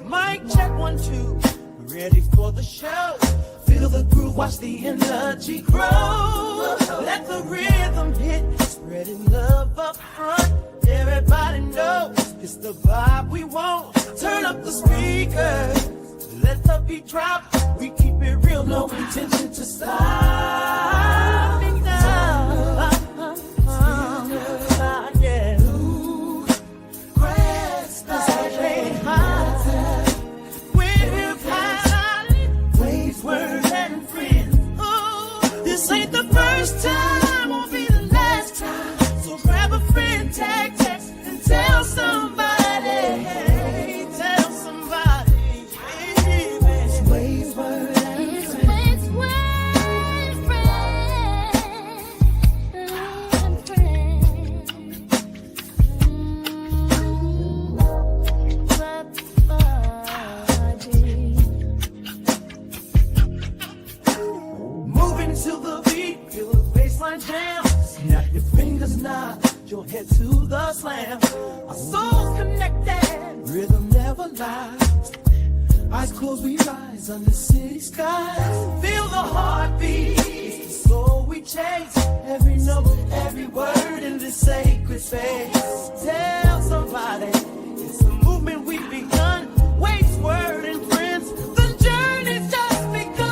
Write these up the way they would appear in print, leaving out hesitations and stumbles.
Mic check 1, 2. Ready for the show. Feel the groove, watch the energy grow. Let the rhythm hit, spreading love up front. Everybody knows it's the vibe we want. Turn up the speakers, let the beat drop. We keep it real, no intention to stop. Yeah. Ooh, grass, this ain't the first time, won't be the last time. So grab a friend, tag, text, and tell somebody. Tell somebody. It's Wade's Word and Friends. Moving to the beat, feel the bassline jam. Snap your fingers, nod your head to the slam. Our souls connected, rhythm never lies. Eyes closed, we rise under city skies. Feel the heartbeat, it's the soul we chase. Every note, every word in this sacred space. Tell somebody, it's a movement we've begun. Wade's Word and Friends, the journey's just begun.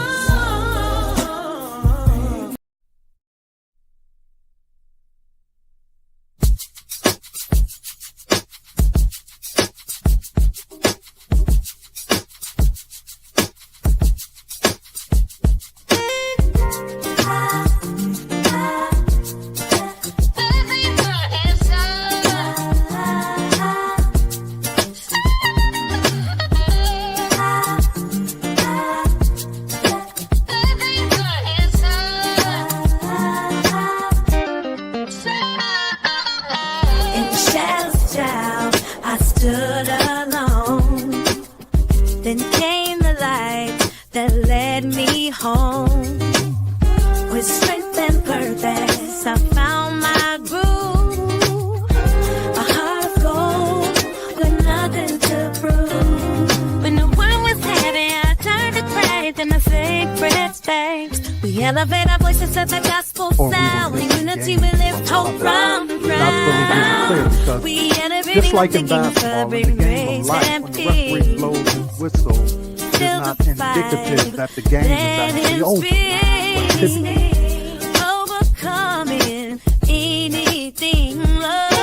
Then came the light that led me home. With strength and purpose, I found my groove. A heart of gold with nothing to prove. When the world was heavy, I turned to Christ in a sacred space. We elevate our voices to the gospel sound. In unity we lift hope from the ground. We elevate just like in basketball, in the game of life, when the referee blows his whistle, it is not indicative that the game is actually over. Overcoming anything, love.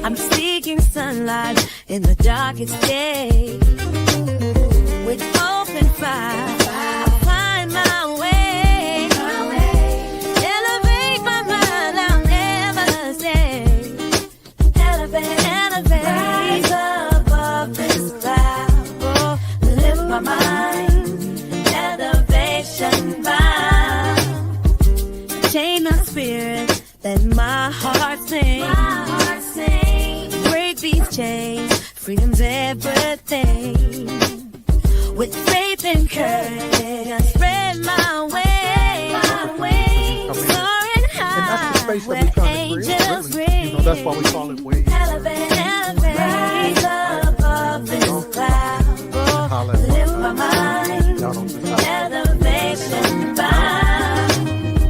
I'm seeking sunlight in the darkest day. With open fire, I find my way. Elevate my mind, I'll never stay. Elevate, elevate, rise above this cloud. Oh, lift my mind, elevation bound. Chain my spirit, let my heart sing. Break these chains, freedom's everything. With faith and courage, I spread my way. Soaring high, where angels ring. You know, that's why we call it Wade. Elevate, elevate, rise above this cloud. Oh, lift my mind, elevation bound.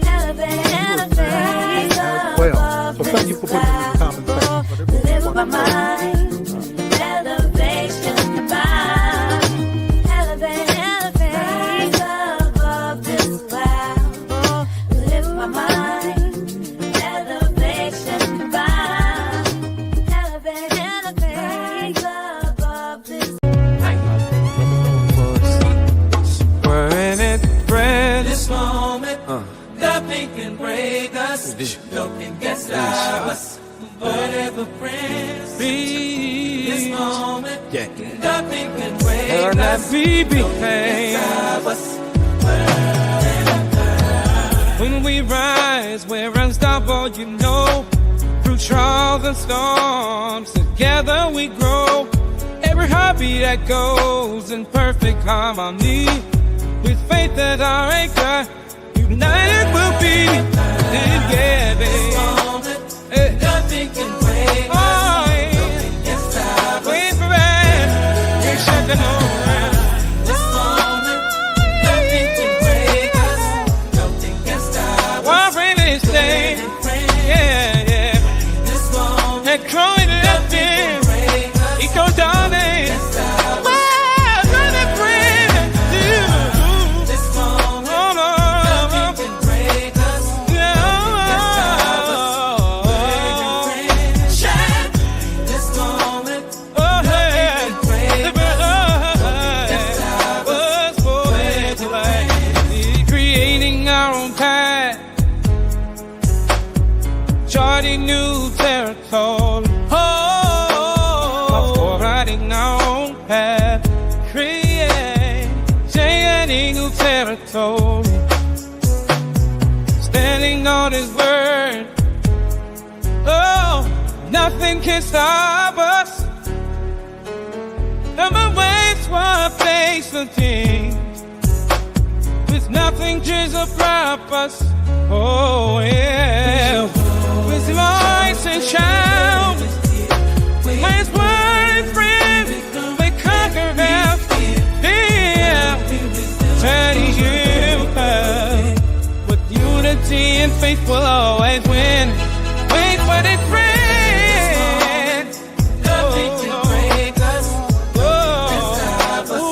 Elevate, elevate, well, so thank you for putting it in the comment section. live my mind, elevation bound. Elevate, elevate, rise above this cloud. Oh, live my mind, elevation bound. Elevate, elevate, rise above this. We're in it, friend. This moment, nothing can break us. No can get stop us. Whatever friends. This moment, nothing can break us. That BB No can pain. stop us. trials and storms, together we grow. Every heartbeat that goes in perfect harmony. With faith as our anchor, united we'll be together. Nothing can break us. Nothing can stop us. Wait for it. Can't shut the door. This moment, nothing can break us. Nothing can stop us. One rainy day. Yeah, yeah. This moment, and growing left in. He goes down there. Charting new territory. Oh, riding our own path. Creating new territory. Standing on His word. Oh, nothing can stop us. Never waits for a face of things. With nothing just a purpose. Oh, yeah. With voice and shout, when His word friends, they conquer their fear. Turn you with unity and faith will always win. Wait for the friends. Nothing can break us. Can stop us.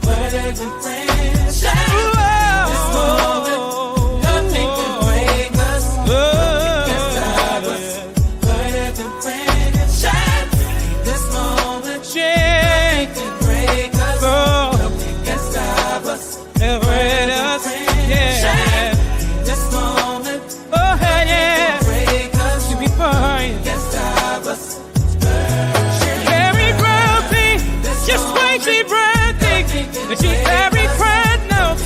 Where the friends shine. This moment, nothing can break us. She's every breath knows,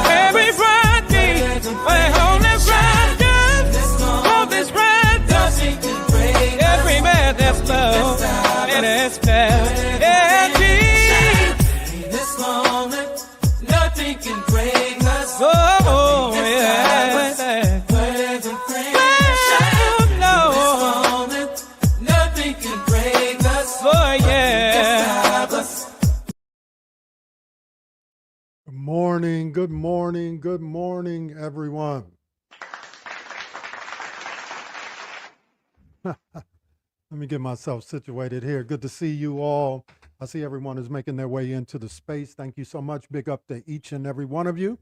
every breath beat, when hold this breath hold this breath every man that's low, and it's fast, this moment, nothing can break us, oh, yeah, nothing can break us, oh, yeah. Good morning, everyone. Let me get myself situated here. Good to see you all. I see everyone is making their way into the space. Thank you so much. Big up to each and every one of you.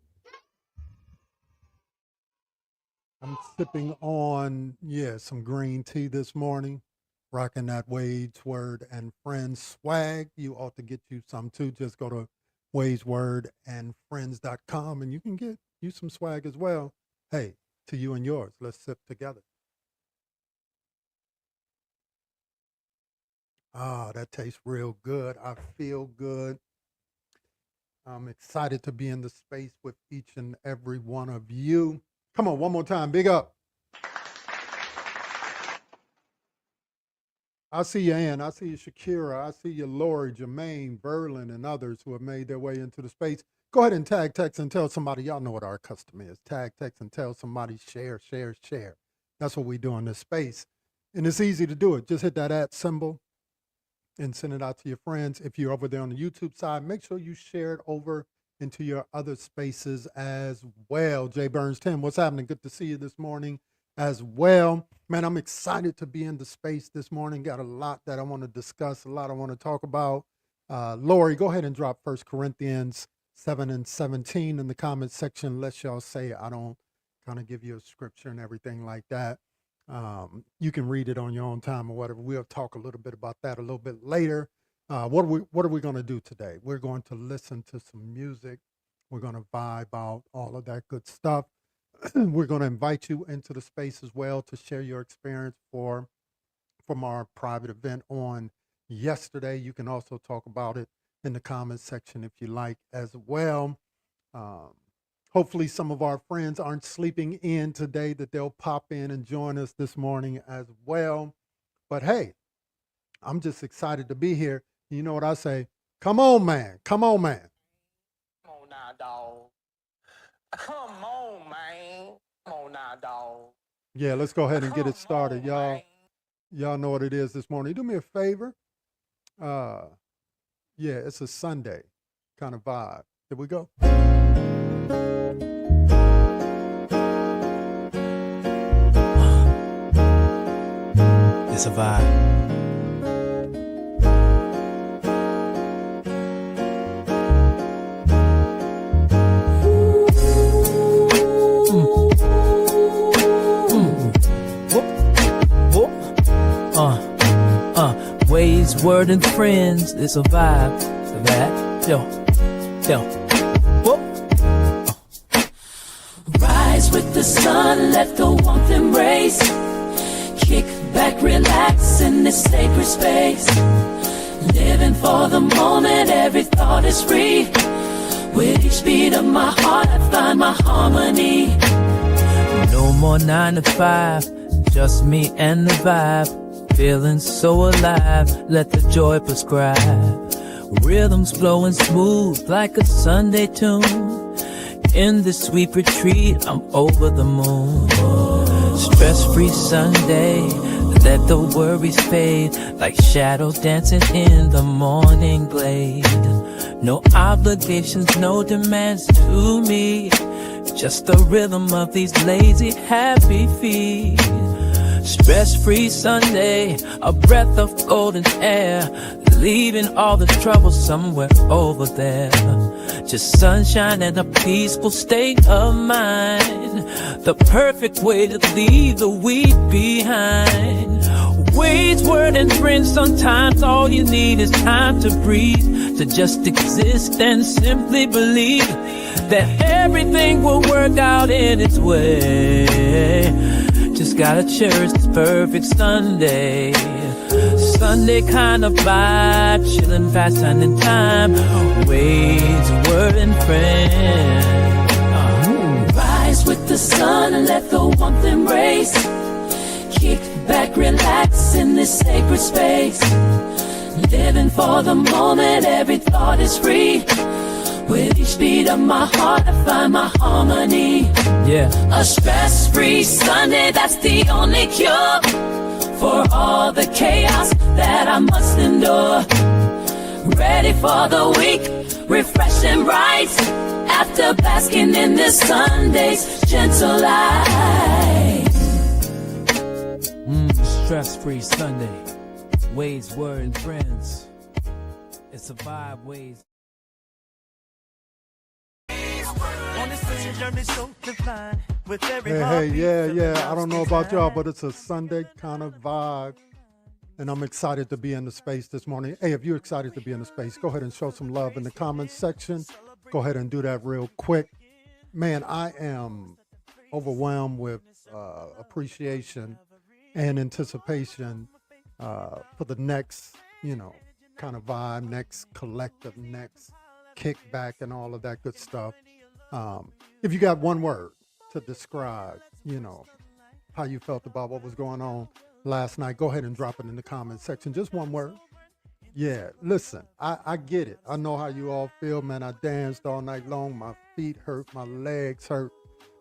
I'm sipping on, some green tea this morning, rocking that Wade's Word and Friends swag. You ought to get you some too. Just go to wayswordandfriends.com and you can get you some swag as well. Hey, to you and yours. Let's sip together. Ah, that tastes real good. I feel good. I'm excited to be in the space with each and every one of you. Come on, one more time. Big up. I see you, Ann. I see you, Shakira. I see you, Lori, Jermaine, Berlin, and others who have made their way into the space. Go ahead and tag, text, and tell somebody. Y'all know what our custom is. Tag, text, and tell somebody. Share, share, share. That's what we do in this space. And it's easy to do it. Just hit that @ symbol and send it out to your friends. If you're over there on the YouTube side, make sure you share it over into your other spaces as well. Jay Burns 10, what's happening? Good to see you this morning as well. Man, I'm excited to be in the space this morning. Got a lot that I want to discuss, a lot I want to talk about. Lori, go ahead and drop 1 Corinthians 7:17 in the comments section. Let y'all say I don't kind of give you a scripture and everything like that. You can read it on your own time or whatever. We'll talk a little bit about that a little bit later. What are we going to do today? We're going to listen to some music. We're going to vibe out, all of that good stuff. We're going to invite you into the space as well to share your experience from our private event on yesterday. You can also talk about it in the comments section if you like as well. Hopefully some of our friends aren't sleeping in today, that they'll pop in and join us this morning as well. But hey, I'm just excited to be here. You know what I say? Come on, man. Come on, man. Come on now, dog. Come on, man. Come on now, dog. Yeah, let's go ahead and get it started, Come on, y'all. man. Y'all know what it is this morning. Do me a favor. Yeah, it's a Sunday kind of vibe. Here we go. It's a vibe. Ways, word, and friends. It's a vibe. It's a vibe. Yo. Rise with the sun, let the warmth embrace. Kick back, relax in this sacred space. Living for the moment, every thought is free. With each beat of my heart, I find my harmony. No more 9 to 5, just me and the vibe. Feeling so alive, let the joy prescribe. Rhythms flowing smooth like a Sunday tune. In this sweet retreat, I'm over the moon. Stress-free Sunday, let the worries fade. Like shadows dancing in the morning glade. No obligations, no demands to me. Just the rhythm of these lazy, happy feet. Stress-free Sunday, a breath of golden air. Leaving all the trouble somewhere over there. Just sunshine and a peaceful state of mind. The perfect way to leave the week behind. Ways, word, and friends, sometimes all you need is time to breathe. To just exist and simply believe that everything will work out in its way. Just gotta cherish this perfect Sunday. Sunday kind of vibe, chillin' fast and time. Ways, word, and friends. Rise with the sun and let the warmth embrace. Kick back, relax in this sacred space. Living for the moment, every thought is free. With each beat of my heart, I find my harmony. Yeah. A stress-free Sunday, that's the only cure for all the chaos that I must endure. Ready for the week, refreshed and bright. After basking in this Sunday's gentle light. Stress-free Sunday. Ways, word, and friends. It's a vibe, ways. Hey, yeah. I don't know about y'all, but it's a Sunday kind of vibe. And I'm excited to be in the space this morning. Hey, if you're excited to be in the space, go ahead and show some love in the comments section. Go ahead and do that real quick. Man, I am overwhelmed with appreciation and anticipation for the next, kind of vibe, next collective, next kickback and all of that good stuff. If you got one word to describe, how you felt about what was going on last night, go ahead and drop it in the comment section. Just one word. Yeah, listen, I get it. I know how you all feel, man. I danced all night long. My feet hurt, my legs hurt,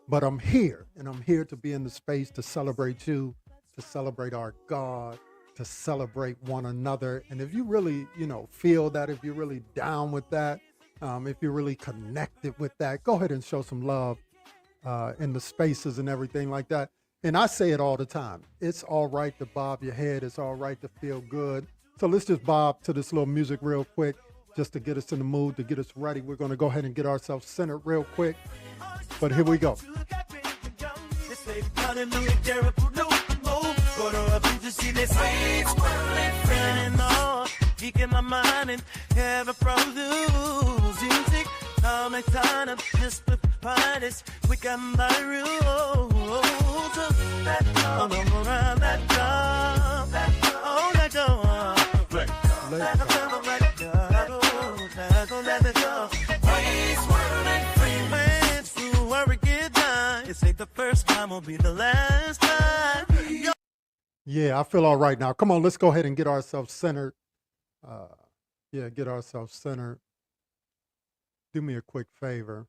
but I'm here, and I'm here to be in the space to celebrate you, to celebrate our God, to celebrate one another. And if you really, feel that, if you're really down with that, if you're really connected with that, go ahead and show some love in the spaces and everything like that. And I say it all the time. It's all right to bob your head. It's all right to feel good. So let's just bob to this little music real quick, just to get us in the mood, to get us ready. We're going to go ahead and get ourselves centered real quick. But here we go. In my mind and have a produce music. All my time I'm just the parties. We got my rules. That drum, around that drum, oh that drum. Let it go. Ways, word, and friends. say the first time will be the last time. Yeah, I feel all right now. Come on, let's go ahead and get ourselves centered. Get ourselves centered. Do me a quick favor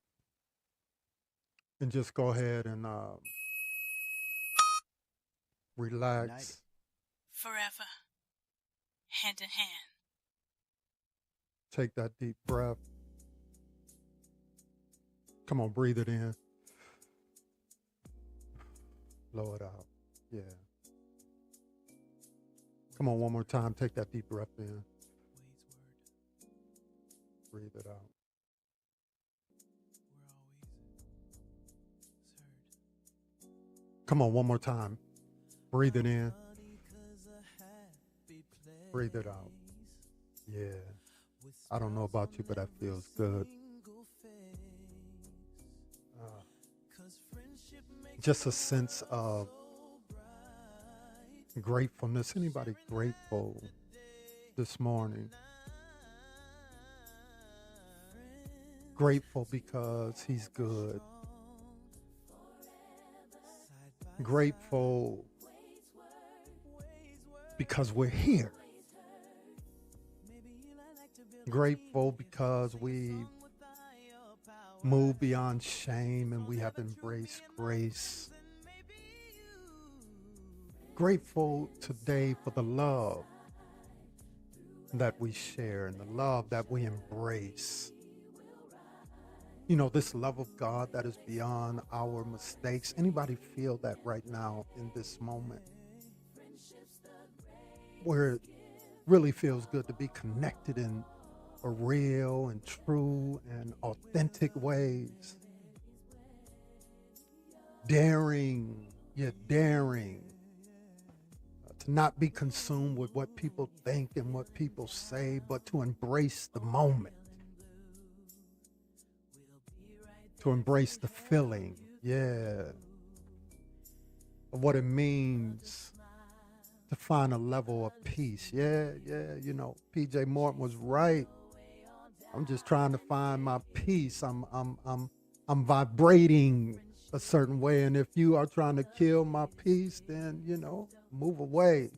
and just go ahead and relax. Forever, hand in hand. Take that deep breath. Come on, breathe it in. Blow it out. Yeah. Come on, one more time. Take that deep breath in. Breathe it out. Come on, one more time. Breathe it in. Breathe it out. Yeah. I don't know about you, but that feels good. Just a sense of gratefulness. Anybody grateful this morning? Grateful because he's good. Grateful because we're here. Grateful because we move beyond shame and we have embraced grace. Grateful today for the love that we share and the love that we embrace. You know, this love of God that is beyond our mistakes. Anybody feel that right now in this moment? Where it really feels good to be connected in a real and true and authentic ways. Daring, yet daring. To not be consumed with what people think and what people say, but to embrace the moment. To embrace the feeling, of what it means to find a level of peace. You know, PJ Morton was right. I'm just trying to find my peace. I'm vibrating a certain way, and if you are trying to kill my peace, then, you know, move away.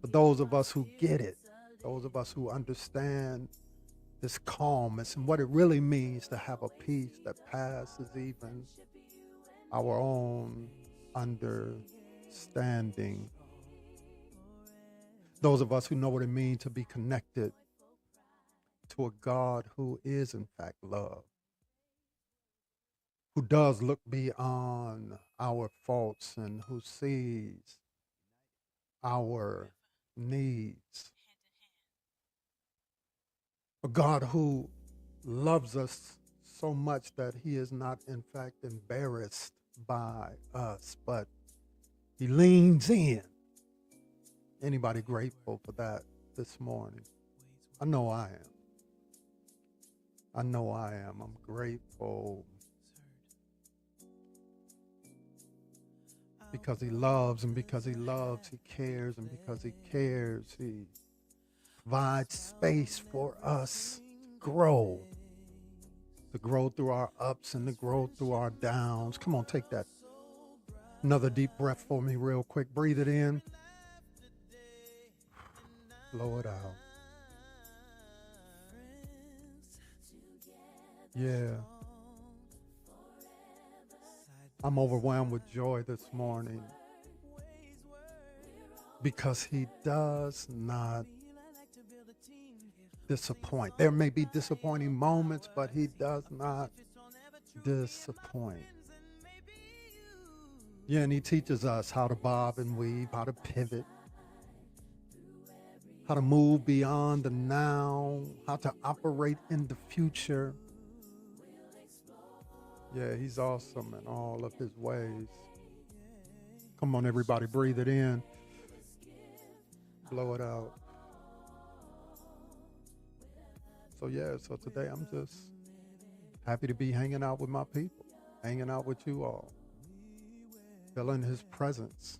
For those of us who get it, those of us who understand this calmness and what it really means to have a peace that passes even our own understanding. Those of us who know what it means to be connected to a God who is in fact love, who does look beyond our faults and who sees our needs. A God who loves us so much that he is not in fact embarrassed by us, but he leans in. Anybody grateful for that this morning? I know I am. I'm grateful because he loves, and because he loves, he cares, and because he cares, he provides space for us to grow through our ups and to grow through our downs. Come on, take that. Another deep breath for me real quick. Breathe it in. Blow it out. Yeah. I'm overwhelmed with joy this morning because he does not disappoint. There may be disappointing moments, but he does not disappoint. Yeah, and he teaches us how to bob and weave, how to pivot, how to move beyond the now, how to operate in the future. Yeah, he's awesome in all of his ways. Come on, everybody, breathe it in. Blow it out. So today I'm just happy to be hanging out with my people, hanging out with you all, feeling his presence.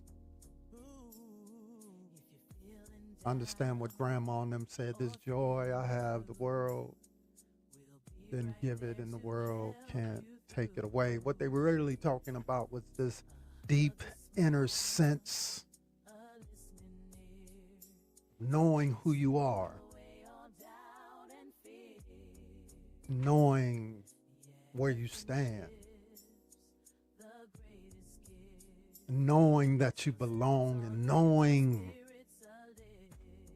Understand what Grandma and them said, this joy I have, the world didn't give it and the world can't take it away. What they were really talking about was this deep inner sense, knowing who you are, knowing where you stand, knowing that you belong, and knowing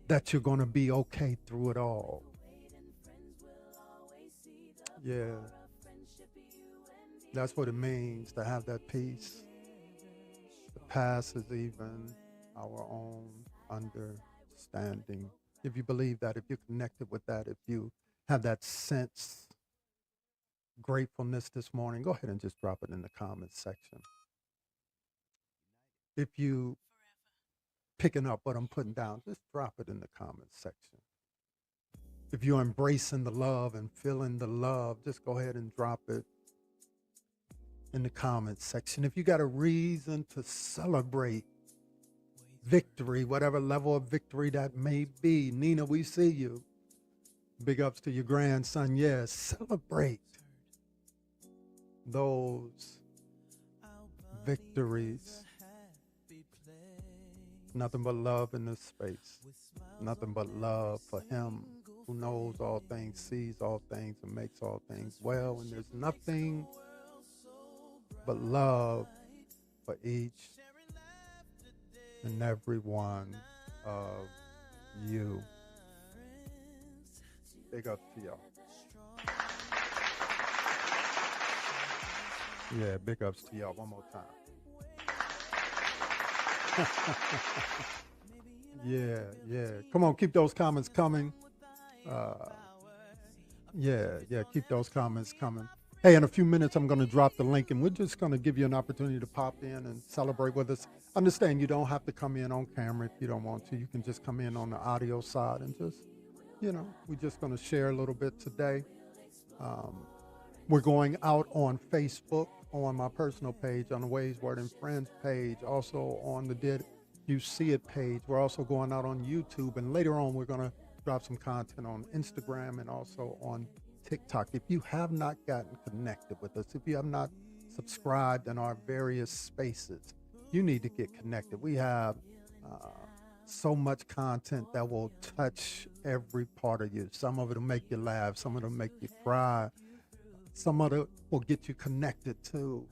that you're going to be okay through it all. Yeah, that's what it means to have that peace. The past is even our own understanding. If you believe that, if you're connected with that, if you have that sense, gratefulness this morning, go ahead and just drop it in the comments section. If you picking up what I'm putting down, just drop it in the comments section. If you're embracing the love and feeling the love, just go ahead and drop it in the comments section. If you got a reason to celebrate victory, whatever level of victory that may be, Nina, we see you. Big ups to your grandson. Yes, celebrate those victories. Nothing but love in this space. Nothing but love for him who knows all things, sees all things, and makes all things well. And there's nothing but love for each and every one of you. Big up to y'all. Yeah, big ups to y'all one more time. Yeah. Come on, keep those comments coming. Keep those comments coming. Hey, in a few minutes, I'm going to drop the link, and we're just going to give you an opportunity to pop in and celebrate with us. Understand you don't have to come in on camera if you don't want to. You can just come in on the audio side and just, we're just going to share a little bit today. We're going out on Facebook, on my personal page, on the Ways, Word, and Friends page, also on the Did You See It page. We're also going out on YouTube, and later on we're going to drop some content on Instagram and also on TikTok. If you have not gotten connected with us, if you have not subscribed in our various spaces, you need to get connected. We have so much content that will touch every part of you. Some of it will make you laugh, some of it will make you cry, some of it will get you connected to,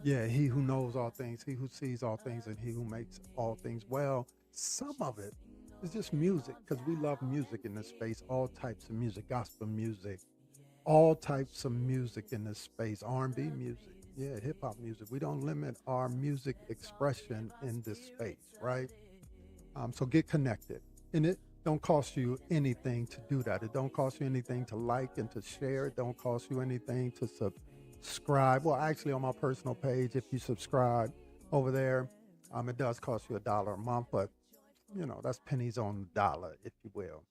he who knows all things, he who sees all things, and he who makes all things well. Some of it is just music, because we love music in this space, all types of music, gospel music, all types of music in this space, R&B music, hip-hop music. We don't limit our music expression in this space, right? So get connected. And it don't cost you anything to do that. It don't cost you anything to like and to share. It don't cost you anything to subscribe. Well, actually, on my personal page, if you subscribe over there, it does cost you $1 a month, but that's pennies on the dollar, if you will.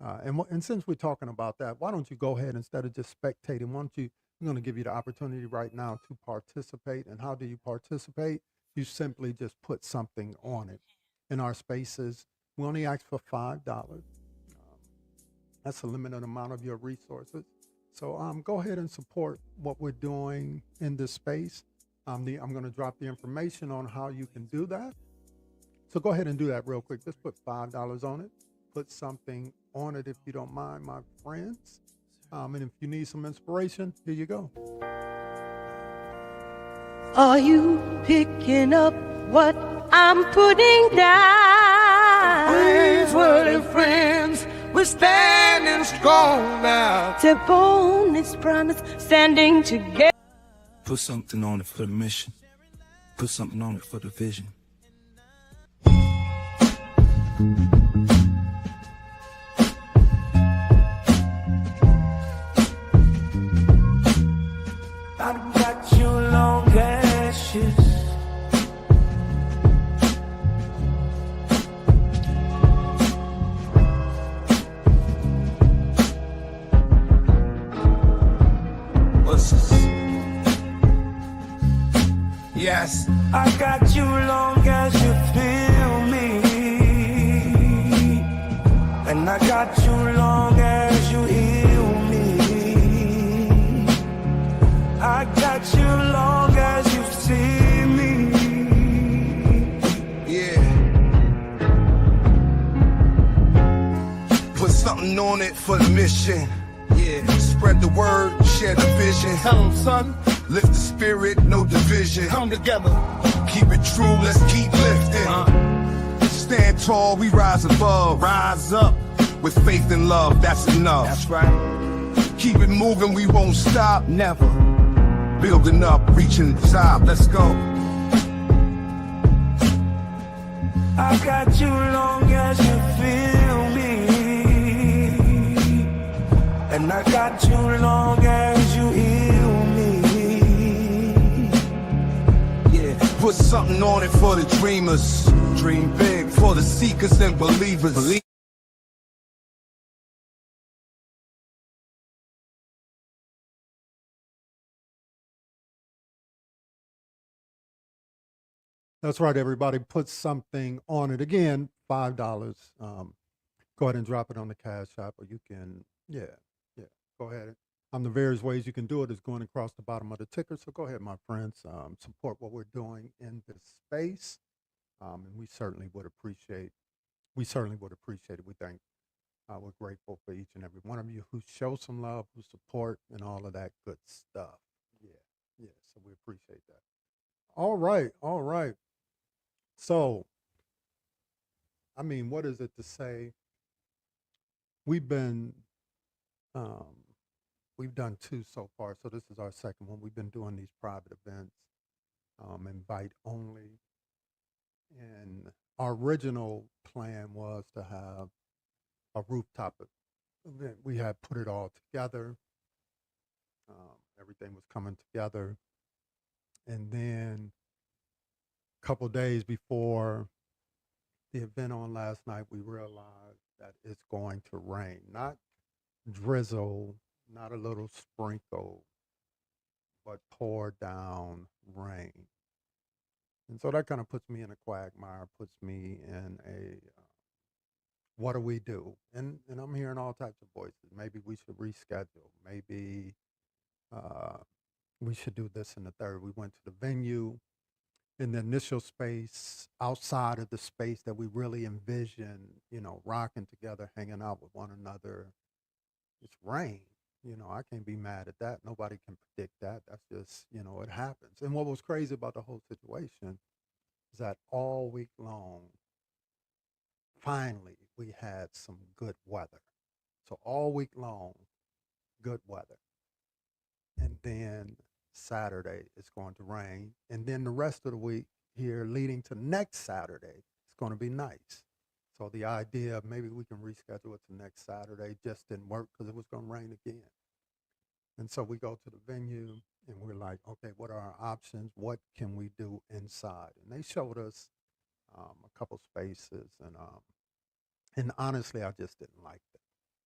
And since we're talking about that, why don't you go ahead, instead of just spectating, I'm going to give you the opportunity right now to participate. And how do you participate? You simply just put something on it. In our spaces, we only ask for $5. That's a limited amount of your resources. So go ahead and support what we're doing in this space. I'm going to drop the information on how you can do that. So go ahead and do that real quick. Just put $5 on it. Put something on it if you don't mind, my friends. And if you need some inspiration, here you go. Are you picking up what I'm putting down? Ways, Word, and Friends, we're standing strong now. Step on this promise, standing together. Put something on it for the mission. Put something on it for the vision. I've got you long ashes. What's this? Yes, I got you long as you feel me, and I got you long as you heal me. I got mission. Yeah, spread the word, share the vision. Tell 'em, son. Lift the spirit, no division. Come together. Keep it true, let's keep lifting. Stand tall, we rise above. Rise up. With faith and love, that's enough. That's right. Keep it moving, we won't stop. Never. Building up, reaching the top, let's go. I got you long as you feel me, and I got you long as you heal me. Yeah, put something on it for the dreamers. Dream big for the seekers and believers. That's right, everybody. Put something on it. Again, $5. Go ahead and drop it on the Cash App, or you can, yeah, go ahead. The various ways you can do it is going across the bottom of the ticker. So go ahead, my friends, support what we're doing in this space, and we certainly would appreciate. We it. We thank. We're grateful for each and every one of you who show some love, who support, and all of that good stuff. Yeah. So we appreciate that. All right. So, I mean, what is it to say? We've done 2 so far. So this is our second one. We've been doing these private events, invite only. And our original plan was to have a rooftop event. We had put it all together. Everything was coming together. And then a couple days before the event on last night, we realized that it's going to rain. Not drizzle, not a little sprinkle, but pour down rain. And so that kind of puts me in a quagmire, puts me in a, what do we do? And I'm hearing all types of voices. Maybe we should reschedule. Maybe we should do this and the third. We went to the venue in the initial space, outside of the space that we really envision, rocking together, hanging out with one another. It's rain. I can't be mad at that. Nobody can predict that. That's just, it happens. And what was crazy about the whole situation is that all week long, finally, we had some good weather. So all week long, good weather. And then Saturday, it's going to rain. And then the rest of the week here leading to next Saturday, it's going to be nice. So the idea of maybe we can reschedule it to next Saturday just didn't work because it was going to rain again. And so we go to the venue and we're like, okay, what are our options? What can we do inside? And they showed us a couple spaces, and honestly, I just didn't like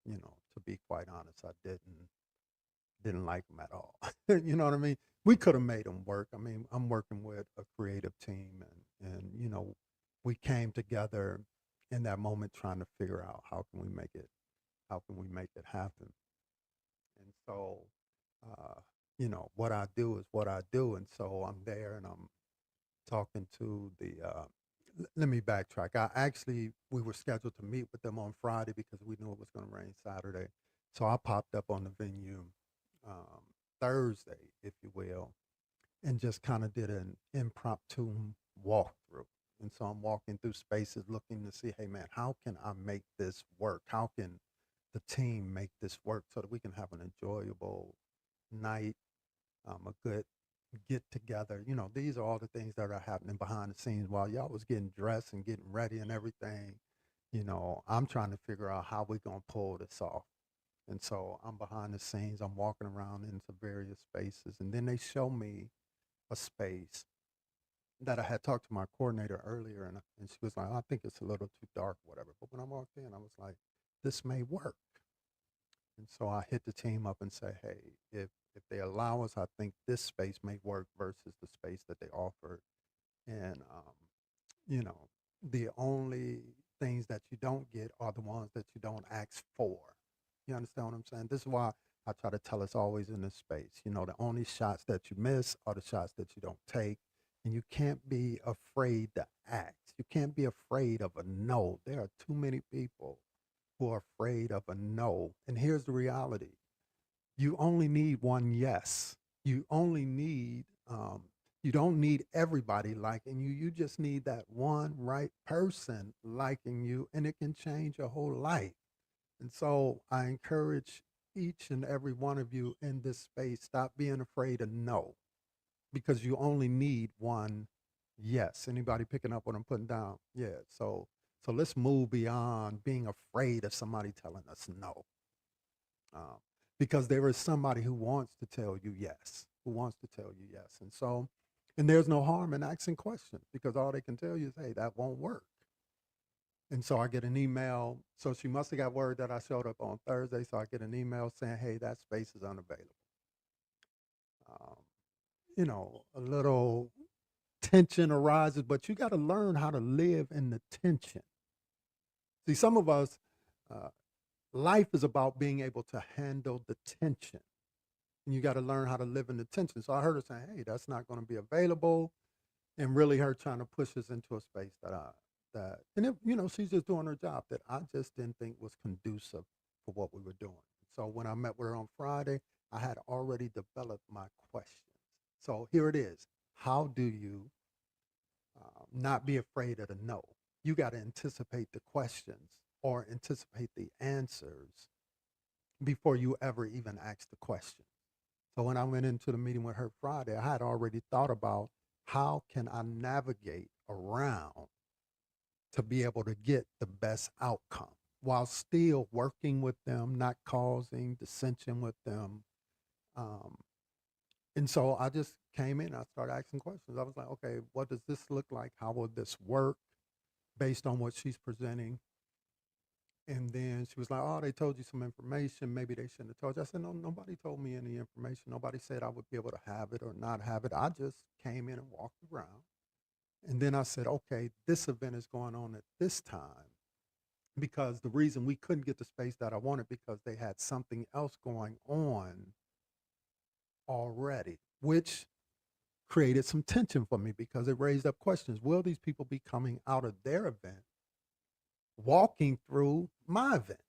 them. To be quite honest, I didn't like them at all. You know what I mean? We could have made them work. I mean, I'm working with a creative team, and we came together in that moment trying to figure out how can we make it happen. And so, what I do is what I do. And so I'm there and I'm talking to the, let me backtrack. We were scheduled to meet with them on Friday because we knew it was going to rain Saturday. So I popped up on the venue Thursday, if you will, and just kind of did an impromptu walkthrough. And so I'm walking through spaces looking to see, hey man, how can I make this work? How can the team make this work so that we can have an enjoyable night, a good get together? These are all the things that are happening behind the scenes while y'all was getting dressed and getting ready and everything. I'm trying to figure out how we're going to pull this off. And so I'm behind the scenes, I'm walking around into various spaces, and then they show me a space that I had talked to my coordinator earlier, and she was like, I think it's a little too dark, whatever. But when I walked in, I was like, this may work. And so I hit the team up and say, hey, if they allow us, I think this space may work versus the space that they offered. And, the only things that you don't get are the ones that you don't ask for. You understand what I'm saying? This is why I try to tell us always in this space, the only shots that you miss are the shots that you don't take. And you can't be afraid to ask. You can't be afraid of a no. There are too many people who are afraid of a no. And here's the reality. You only need one yes. You only need, you don't need everybody liking you. You just need that one right person liking you, and it can change your whole life. And so I encourage each and every one of you in this space, stop being afraid of no, because you only need one yes. Anybody picking up what I'm putting down? Yeah. So let's move beyond being afraid of somebody telling us no. Because there is somebody who wants to tell you yes, who wants to tell you yes. And there's no harm in asking questions, because all they can tell you is, hey, that won't work. And so I get an email. So she must have got word that I showed up on Thursday. So I get an email saying, hey, that space is unavailable. A little tension arises, but you got to learn how to live in the tension. See, some of us, life is about being able to handle the tension. And you got to learn how to live in the tension. So I heard her saying, hey, that's not going to be available. And really her trying to push us into a space she's just doing her job that I just didn't think was conducive for what we were doing. So when I met with her on Friday, I had already developed my questions. So here it is. How do you not be afraid of the no? You got to anticipate the questions or anticipate the answers before you ever even ask the question. So when I went into the meeting with her Friday, I had already thought about how can I navigate around to be able to get the best outcome while still working with them, not causing dissension with them. And so I just came in, I started asking questions. I was like, okay, what does this look like? How will this work based on what she's presenting? And then she was like, oh, they told you some information. Maybe they shouldn't have told you. I said, no, nobody told me any information. Nobody said I would be able to have it or not have it. I just came in and walked around. And then I said, okay, this event is going on at this time, because the reason we couldn't get the space that I wanted, because they had something else going on already, which created some tension for me, because it raised up questions. Will these people be coming out of their event, walking through my event?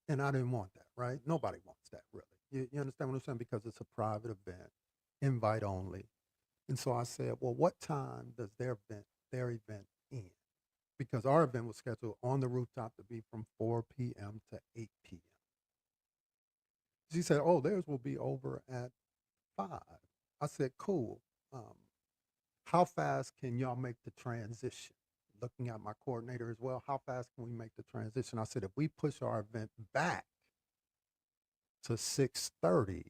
And I didn't want that, right? Nobody wants that, really. You understand what I'm saying? Because it's a private event, invite only. And so I said, well, what time does their event end? Because our event was scheduled on the rooftop to be from 4 p.m. to 8 p.m. She said, oh, theirs will be over at 5. I said, cool. How fast can y'all make the transition? Looking at my coordinator as well, how fast can we make the transition? I said, if we push our event back to 6:30,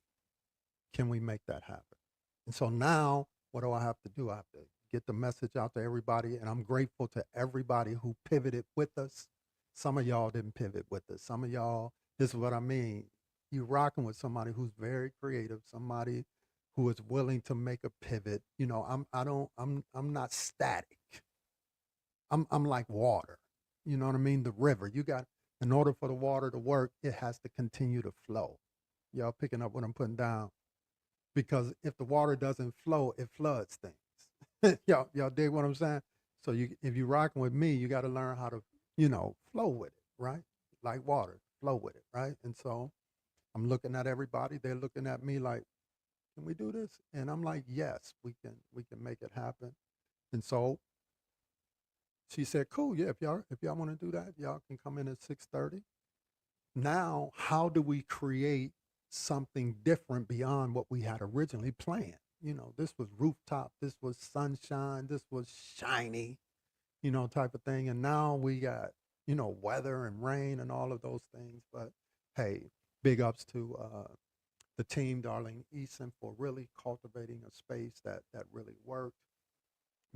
can we make that happen? And so now, what do I have to do? I have to get the message out to everybody, and I'm grateful to everybody who pivoted with us. Some of y'all didn't pivot with us. Some of y'all, this is what I mean. You're rocking with somebody who's very creative, somebody who is willing to make a pivot. I'm not static. I'm like water. You know what I mean? The river. In order for the water to work, it has to continue to flow. Y'all picking up what I'm putting down? Because if the water doesn't flow, it floods things. y'all dig what I'm saying? So if you're rocking with me, you got to learn how to, flow with it, right? Like water, flow with it, right? And so I'm looking at everybody. They're looking at me like, can we do this? And I'm like, yes, we can make it happen. And so she said, cool, yeah, if y'all want to do that, y'all can come in at 6:30. Now, how do we create something different beyond what we had originally planned? This was rooftop, this was sunshine, this was shiny, type of thing. And now we got, weather and rain and all of those things. But hey, big ups to the team, Darlene Eason, for really cultivating a space that really worked.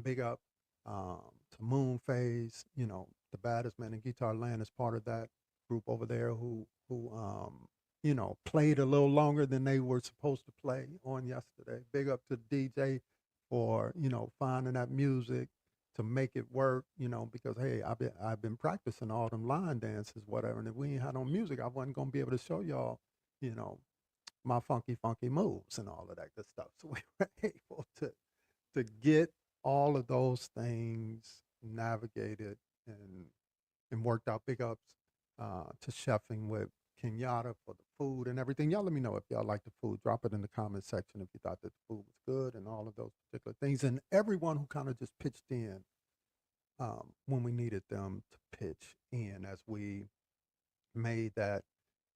Big up to Moon Phase, the baddest man in Guitar Land is part of that group over there who played a little longer than they were supposed to play on yesterday. Big up to DJ for, finding that music to make it work, because hey, I've been practicing all them line dances, whatever. And if we ain't had no music, I wasn't gonna be able to show y'all, my funky moves and all of that good stuff. So we were able to get all of those things navigated and worked out. Big ups to chefing with Kenyatta for the food and everything. Y'all let me know if y'all like the food. Drop it in the comment section if you thought that the food was good and all of those particular things. And everyone who kind of just pitched in when we needed them to pitch in as we made that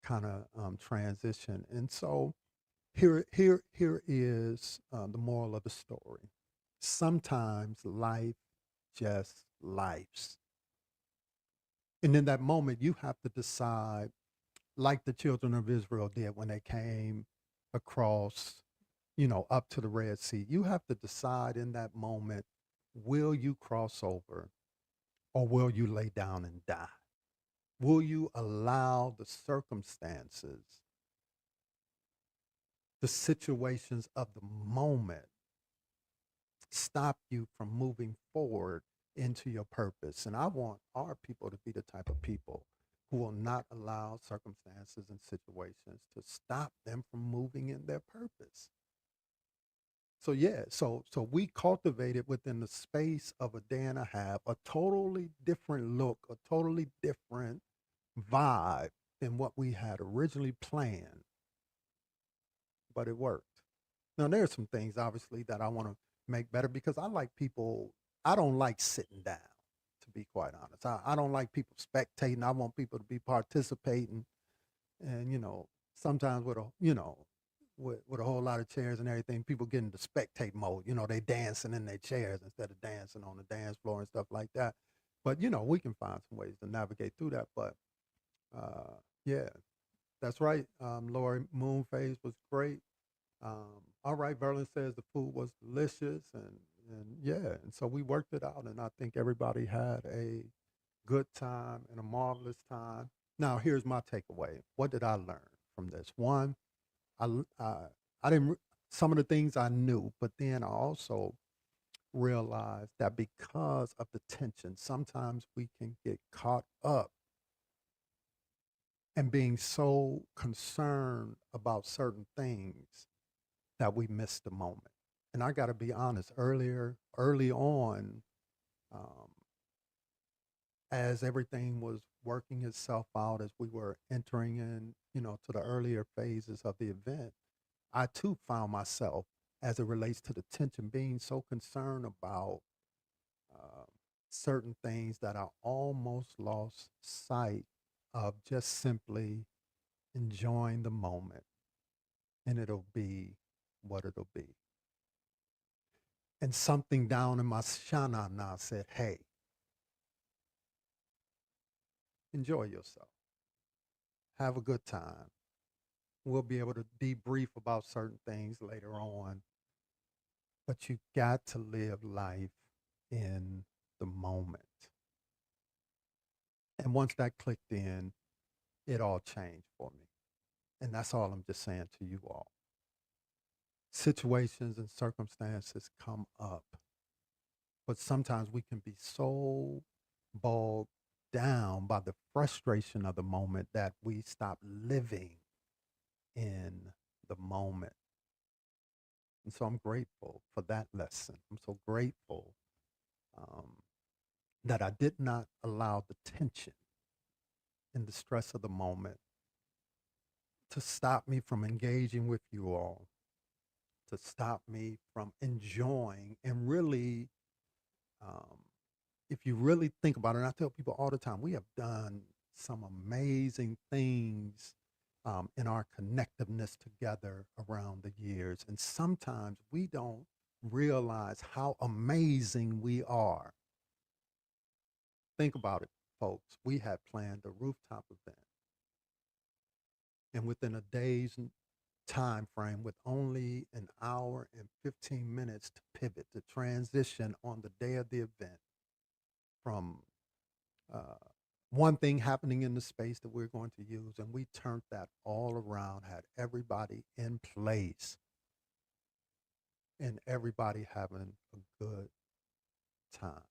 kind of transition. And so here is the moral of the story. Sometimes life just lifes. And in that moment, you have to decide, like the children of Israel did when they came across, up to the Red Sea. You have to decide in that moment, will you cross over or will you lay down and die? Will you allow the circumstances, the situations of the moment, stop you from moving forward into your purpose? And I want our people to be the type of people who will not allow circumstances and situations to stop them from moving in their purpose. So yeah, so we cultivated within the space of a day and a half a totally different look, a totally different vibe than what we had originally planned, but it worked. Now there's some things obviously that I want to make better because I don't like sitting down, to be quite honest. I don't like people spectating. I want people to be participating, and sometimes with a whole lot of chairs and everything, people get into spectate mode. They dancing in their chairs instead of dancing on the dance floor and stuff like that. But we can find some ways to navigate through that. But yeah, that's right. Lori Moonface was great. All right, Verlin says the food was delicious, and yeah, and so we worked it out, and I think everybody had a good time and a marvelous time. Now, here's my takeaway. What did I learn from this? One, I didn't, some of the things I knew, but then I also realized that because of the tension, sometimes we can get caught up and being so concerned about certain things that we miss the moment. And I got to be honest, early on, as everything was working itself out, as we were entering in, to the earlier phases of the event, I too found myself, as it relates to the tension, being so concerned about certain things that I almost lost sight of just simply enjoying the moment, and it'll be what it'll be. And something down in my shana now said, hey, enjoy yourself. Have a good time. We'll be able to debrief about certain things later on. But you got to live life in the moment. And once that clicked in, it all changed for me. And that's all I'm just saying to you all. Situations and circumstances come up, but sometimes we can be so bogged down by the frustration of the moment that we stop living in the moment. And so I'm grateful for that lesson. I'm so grateful that I did not allow the tension and the stress of the moment to stop me from engaging with you all, to stop me from enjoying and really, if you really think about it, and I tell people all the time, we have done some amazing things in our connectiveness together around the years. And sometimes we don't realize how amazing we are. Think about it, folks. We had planned a rooftop event. And within a day's time frame, with only an hour and 15 minutes to pivot, to transition on the day of the event from one thing happening in the space that we're going to use, and we turned that all around, had everybody in place, and everybody having a good time.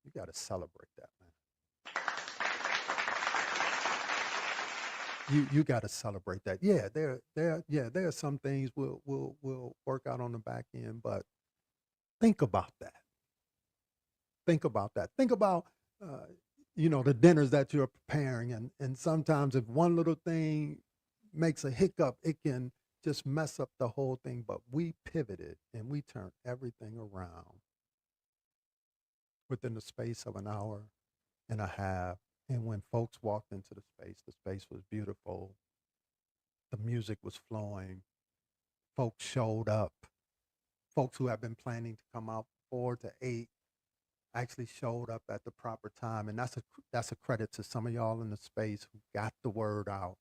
You got to celebrate that, man. You got to celebrate that. Yeah, there are some things we'll work out on the back end, but think about that. Think about that. Think about the dinners that you're preparing. And sometimes if one little thing makes a hiccup, it can just mess up the whole thing. But we pivoted and we turned everything around within the space of an hour and a half. And when folks walked into the space was beautiful. The music was flowing. Folks showed up. Folks who have been planning to come out 4 to 8 actually showed up at the proper time. And that's a credit to some of y'all in the space who got the word out,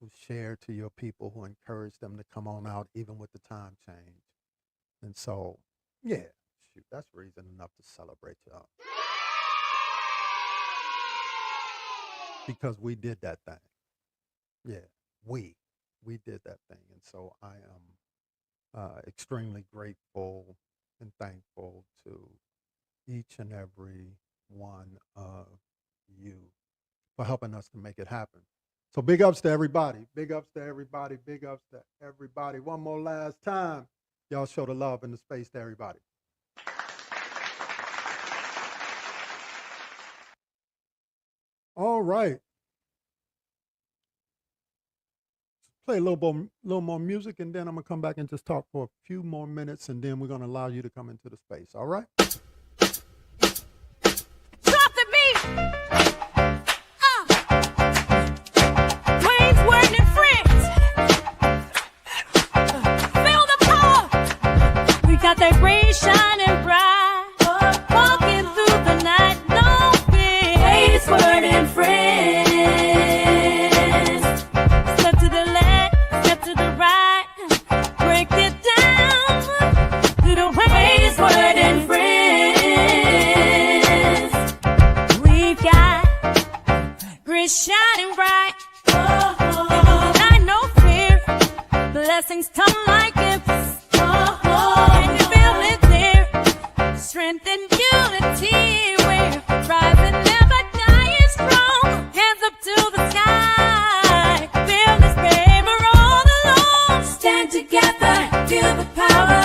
who shared to your people, who encouraged them to come on out even with the time change. And so, yeah, shoot, that's reason enough to celebrate y'all. Because we did that thing. Yeah, we did that thing. And so I am extremely grateful and thankful to each and every one of you for helping us to make it happen. So big ups to everybody. Big ups to everybody. Big ups to everybody. One more last time. Y'all show the love in the space to everybody. All right. Play a little more music, and then I'm going to come back and just talk for a few more minutes, and then we're going to allow you to come into the space. All right? Drop the beat. Wayne's Word and Friends. Feel the power. We got that rays shining bright. Walking through the night, no fear. Wayne's Word and Friends. Step to the left, step to the right. Break it down. Through the Wayne's Word and Friends. We've got grace shining bright. Night, no fear. Blessings come like gifts. Can you feel it there? Strength and unity. We're rising, never dying strong. Hands up to the sky. Feel this favor all along. Stand together, feel the power.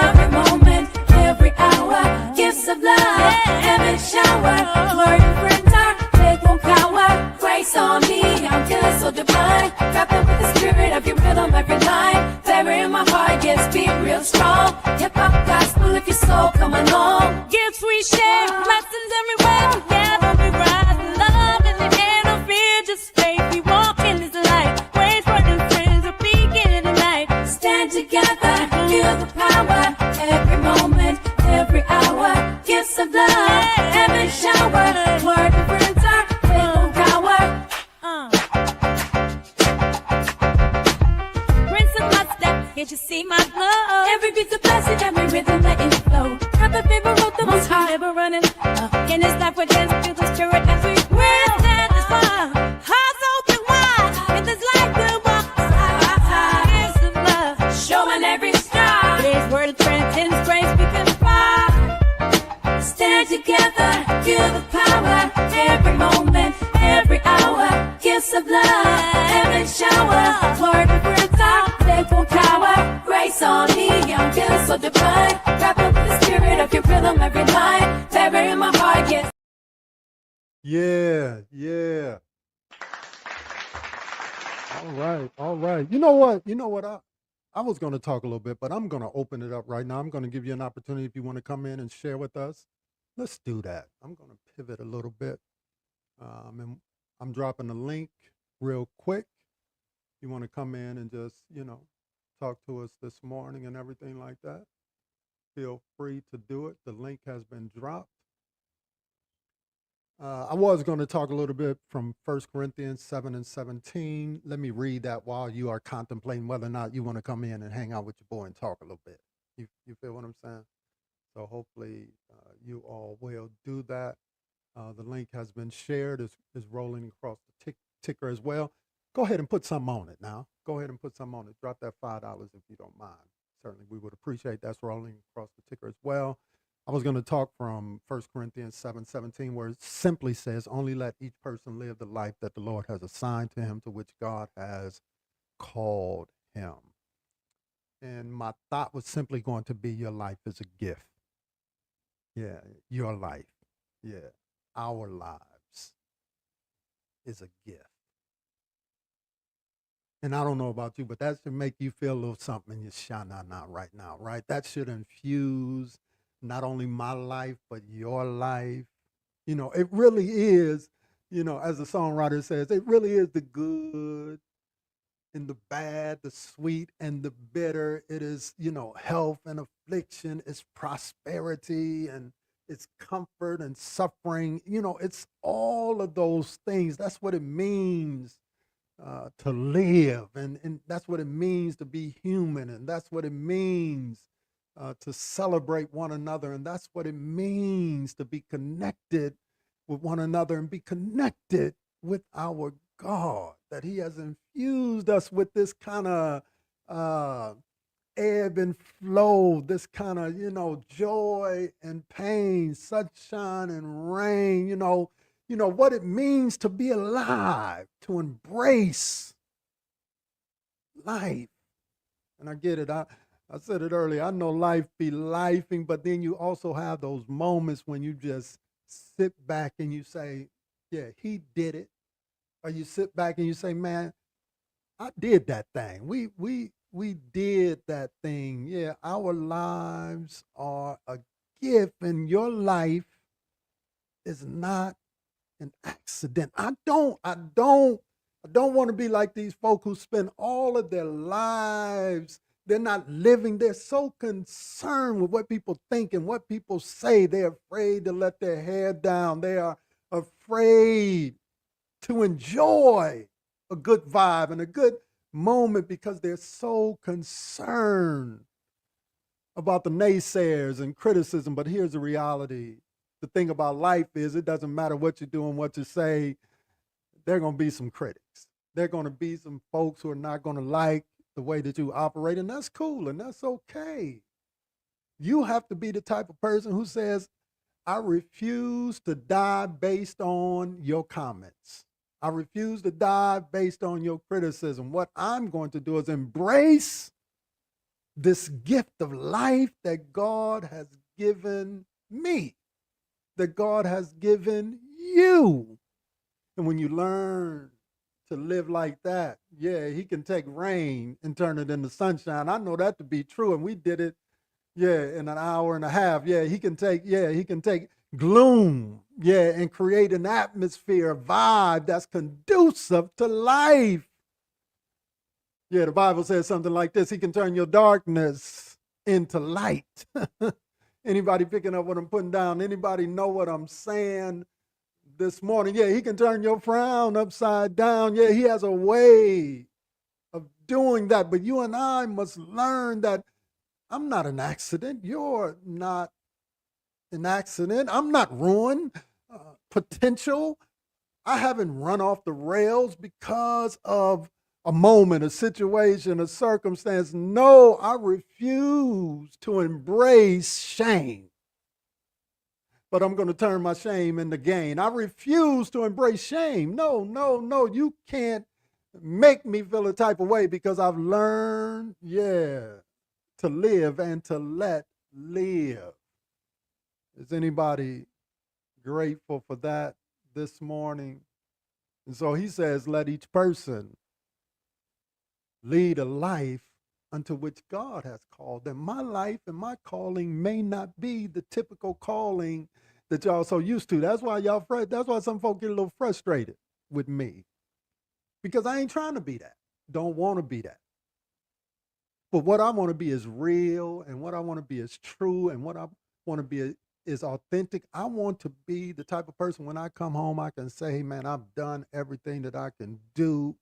Every moment, every hour. Gifts of love, heaven shower. Word and printer, faith won't cower. Grace on me, I'm feeling so divine. Wrapped up with the spirit of your rhythm, every line. Favor in my heart, yes, be real strong. Hip hop gospel, if your soul come along. Gifts we share, blessings everywhere. Together we rise, love in the air, no fear, just faith. We walk in this light. Ways, word, and friends will begin tonight. Stand together, feel the power. Every moment, every hour. Gifts of love, heaven shower. Word and printer, faith won't cower. Rinse of my steps, can't you see my glow? Every beat's a blessing, every rhythm letting it flow. Got the favor of the most high, ever running. In this life we're dancing, feel the spirit as we will stand this far. Hearts open wide, in this life we'll walk side by side. Gifts of love, showing every stride. Today's word of strength, in His grace we can fly. Stand together, feel the power. Every moment, every hour. Gifts of love, heaven shower. Word of printer, faith won't cower. Grace on me, I'm feeling so divine. Wrap up with the spirit of your rhythm, every line. Favor in my heart, yes. Yeah. All right. You know what? I was going to talk a little bit, but I'm going to open it up right now. I'm going to give you an opportunity if you want to come in and share with us. Let's do that. I'm going to pivot a little bit. And I'm dropping a link real quick. You want to come in and just, talk to us this morning and everything like that. Feel free to do it. The link has been dropped. I was going to talk a little bit from 1 Corinthians 7 and 17. Let me read that while you are contemplating whether or not you want to come in and hang out with your boy and talk a little bit. You feel what I'm saying? So hopefully you all will do that. The link has been shared. Is rolling across the ticker as well. Go ahead and put something on it now. Go ahead and put something on it. Drop that $5 if you don't mind. Certainly we would appreciate that's rolling across the ticker as well. I was going to talk from 1 Corinthians 7:17, where it simply says, only let each person live the life that the Lord has assigned to him, to which God has called him. And my thought was simply going to be, your life is a gift. Yeah, your life. Yeah, our lives. is a gift. And I don't know about you, but that should make you feel a little something in your shanana right now, right? That should infuse not only my life, but your life. You know, it really is, you know, as the songwriter says, it really is the good and the bad, the sweet and the bitter. It is, you know, health and affliction, it's prosperity and it's comfort and suffering. You know, it's all of those things. That's what it means to live. And that's what it means to be human. And that's what it means to celebrate one another. And that's what it means to be connected with one another and be connected with our God, that he has infused us with this kind of ebb and flow, this kind of, you know, joy and pain, sunshine and rain, you know what it means to be alive, to embrace life. And I get it. I said it earlier. I know life be lifing, but then you also have those moments when you just sit back and you say, yeah, he did it. Or you sit back and you say, man, I did that thing. We did that thing. Yeah, our lives are a gift, and your life is not an accident. I don't want to be like these folk who spend all of their lives. They're not living. They're so concerned with what people think and what people say. They're afraid to let their hair down. They are afraid to enjoy a good vibe and a good moment because they're so concerned about the naysayers and criticism. But here's the reality. The thing about life is it doesn't matter what you do and what you say. There are going to be some critics. There are going to be some folks who are not going to like the way that you operate, and that's cool and that's okay. You have to be the type of person who says, I refuse to die based on your comments. I refuse to die based on your criticism. What I'm going to do is embrace this gift of life that God has given me, that God has given you. And when you learn to live like that, yeah, he can take rain and turn it into sunshine. I know that to be true. And we did it, in an hour and a half. He can take gloom, and create an atmosphere, a vibe that's conducive to life. The Bible says something like this: he can turn your darkness into light. Anybody picking up what I'm putting down? Anybody know what I'm saying this morning? He can turn your frown upside down. He has a way of doing that. But you and I must learn that I'm not an accident. You're not an accident. I'm not ruined. Potential. I haven't run off the rails because of a moment, a situation, a circumstance. No, I refuse to embrace shame. But I'm going to turn my shame into gain. I refuse to embrace shame. No. You can't make me feel a type of way because I've learned, to live and to let live. Is anybody grateful for that this morning? And so he says, let each person lead a life unto which God has called them. My life and my calling may not be the typical calling that y'all so used to. That's why that's why some folk get a little frustrated with me, because I ain't trying to be that. Don't want to be that. But what I want to be is real, and what I want to be is true, and what I want to be is authentic. I want to be the type of person when I come home, I can say, hey, man, I've done everything that I can do,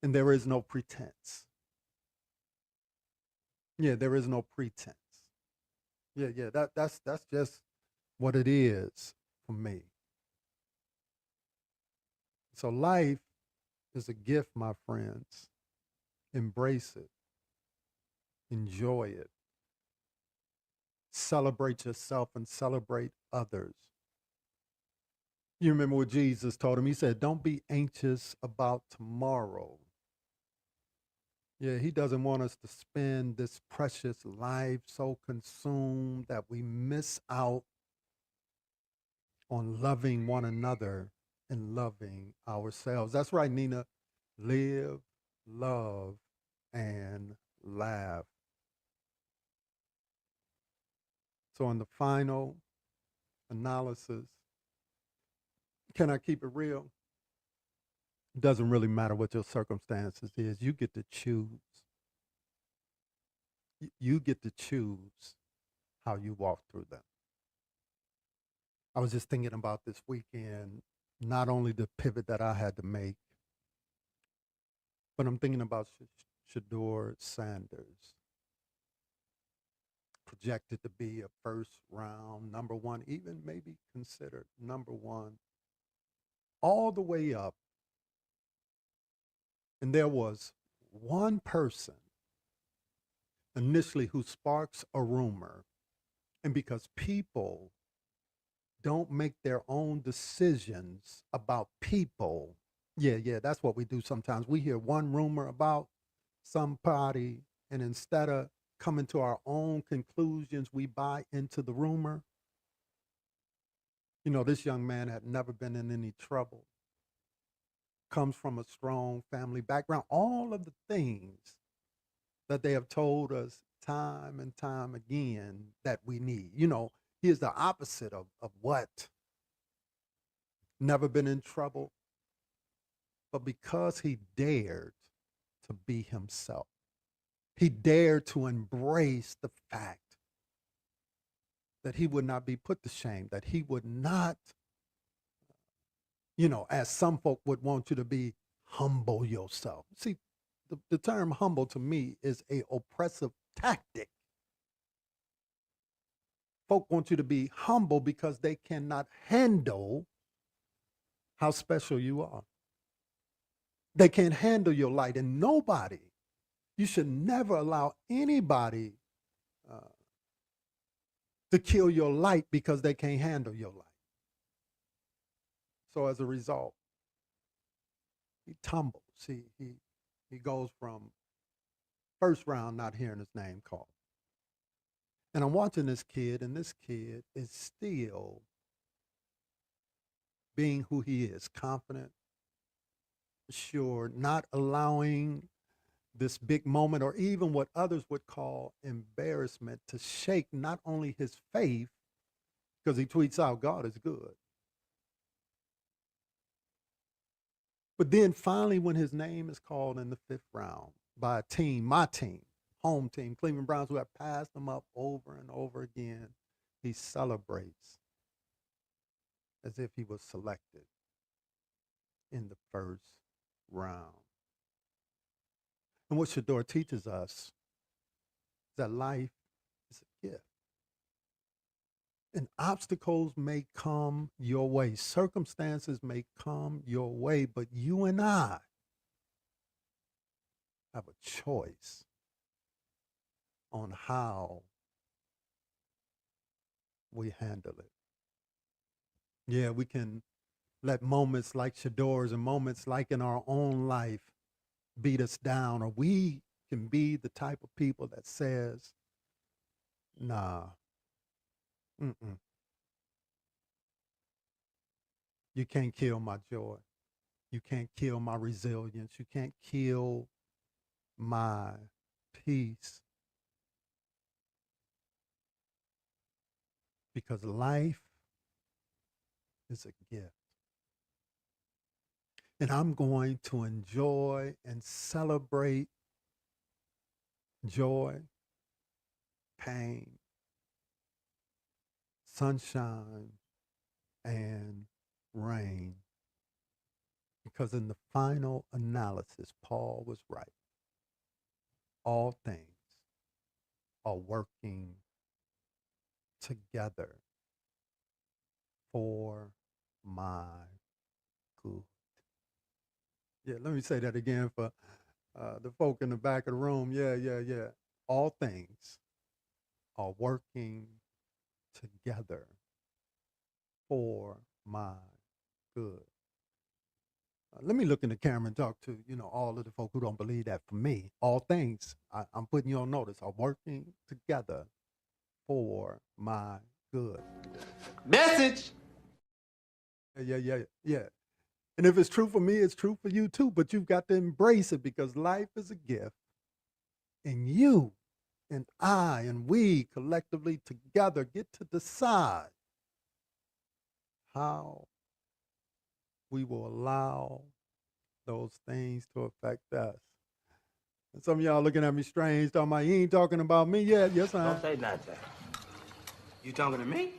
and there is no pretense. There is no pretense. That's just what it is for me. So life is a gift, my friends. Embrace it. Enjoy it. Celebrate yourself and celebrate others. You remember what Jesus told him? He said, don't be anxious about tomorrow. He doesn't want us to spend this precious life so consumed that we miss out on loving one another and loving ourselves. That's right, Nina. Live, love, and laugh. So in the final analysis, can I keep it real? It doesn't really matter what your circumstances is. You get to choose. You get to choose how you walk through them. I was just thinking about this weekend, not only the pivot that I had to make, but I'm thinking about Shedeur Sanders, projected to be a first round number one, even maybe considered number one, all the way up. And there was one person initially who sparks a rumor. And because people don't make their own decisions about people, yeah, that's what we do sometimes. We hear one rumor about somebody, and instead of coming to our own conclusions, we buy into the rumor. You know, this young man had never been in any trouble, comes from a strong family background, all of the things that they have told us time and time again that we need. You know, he is the opposite of what? Never been in trouble. But because he dared to be himself, he dared to embrace the fact that he would not be put to shame, that he would not, you know, as some folk would want you to be, humble yourself. See, the term humble to me is a oppressive tactic. Folk want you to be humble because they cannot handle how special you are. They can't handle your light, and nobody, you should never allow anybody to kill your light because they can't handle your light. So as a result, he tumbles. He goes from first round not hearing his name called. And I'm watching this kid, and this kid is still being who he is, confident, sure, not allowing this big moment or even what others would call embarrassment to shake not only his faith, because he tweets out, God is good. But then finally, when his name is called in the fifth round by a team, my team, home team, Cleveland Browns, who have passed him up over and over again, he celebrates as if he was selected in the first round. And what Shedeur teaches us is that life is a gift. And obstacles may come your way, circumstances may come your way, but you and I have a choice on how we handle it. Yeah, we can let moments like Shedeur's and moments like in our own life beat us down, or we can be the type of people that says, nah, you can't kill my joy. You can't kill my resilience. You can't kill my peace. Because life is a gift. And I'm going to enjoy and celebrate joy, pain, sunshine, and rain. Because in the final analysis, Paul was right. All things are working together for my good. Yeah, let me say that again for the folk in the back of the room. Yeah. All things are working together for my good. Let me look in the camera and talk to, all of the folk who don't believe that. For me, all things, I'm putting you on notice, are working together for my good. Message. Yeah. And if it's true for me, it's true for you too. But you've got to embrace it because life is a gift. And you and I and we collectively together get to decide how we will allow those things to affect us. And some of y'all looking at me strange, talking about, you ain't talking about me yet. Yes, I am. Don't say nothing. You talking to me?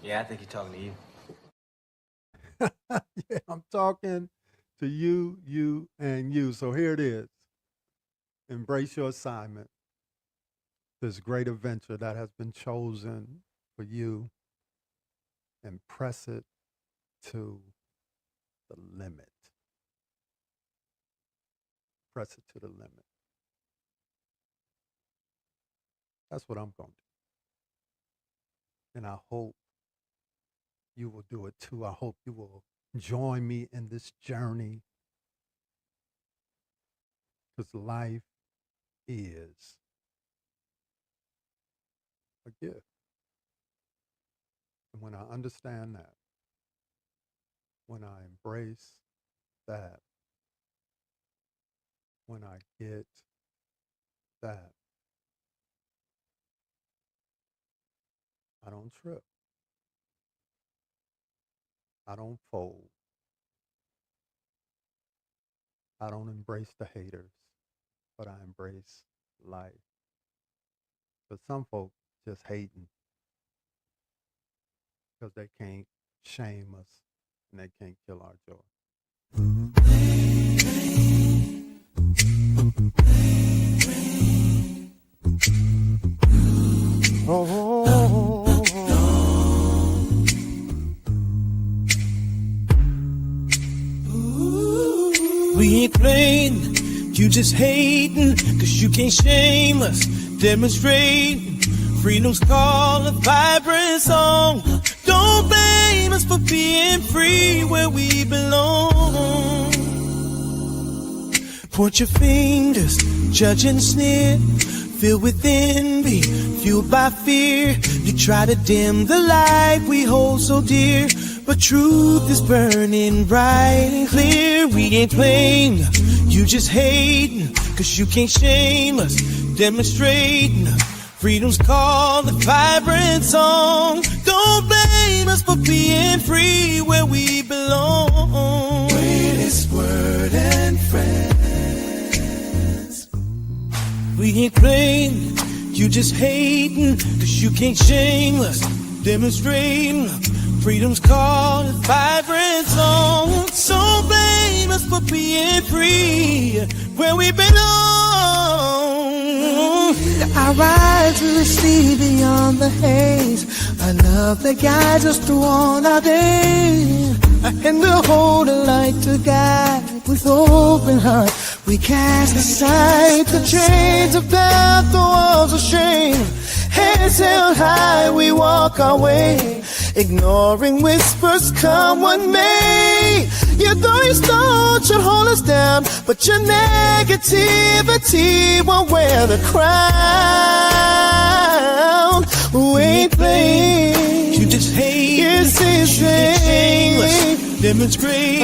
Yeah, I think you're talking to you. Yeah, I'm talking to you, and you. So here it is. Embrace your assignment. This great adventure that has been chosen for you, and press it to the limit. Press it to the limit. That's what I'm going to do. And I hope you will do it too. I hope you will join me in this journey. Because life is a gift. And when I understand that, when I embrace that, when I get that, I don't trip. I don't fold. I don't embrace the haters, but I embrace life. But some folk just hating because they can't shame us and they can't kill our joy. We ain't playing, you just hating, cause you can't shame us, demonstrating freedom's call, a vibrant song. Don't blame us for being free where we belong. Point your fingers, judge and sneer, filled with envy, fueled by fear. You try to dim the light we hold so dear, but truth is burning bright and clear. We ain't playing, you just hating, cause you can't shame us, demonstrating freedom's call, a vibrant song. Don't blame us for being free where we belong. Greatest word and friends. We ain't playing, you just hating, cause you can't shame us, demonstrating freedom's call, a vibrant song. So blame us for being free where we belong. I rise to receive beyond the haze, a love that guides us through all our days, and we'll hold a light to guide with open heart. We cast aside the chains of death, the walls of shame. Heads held high, we walk our way, ignoring whispers, come what may. Your thorny stone should hold us down, but your negativity won't wear the crown. We ain't playing, you just hate, yes, it's shameless. Demonstrate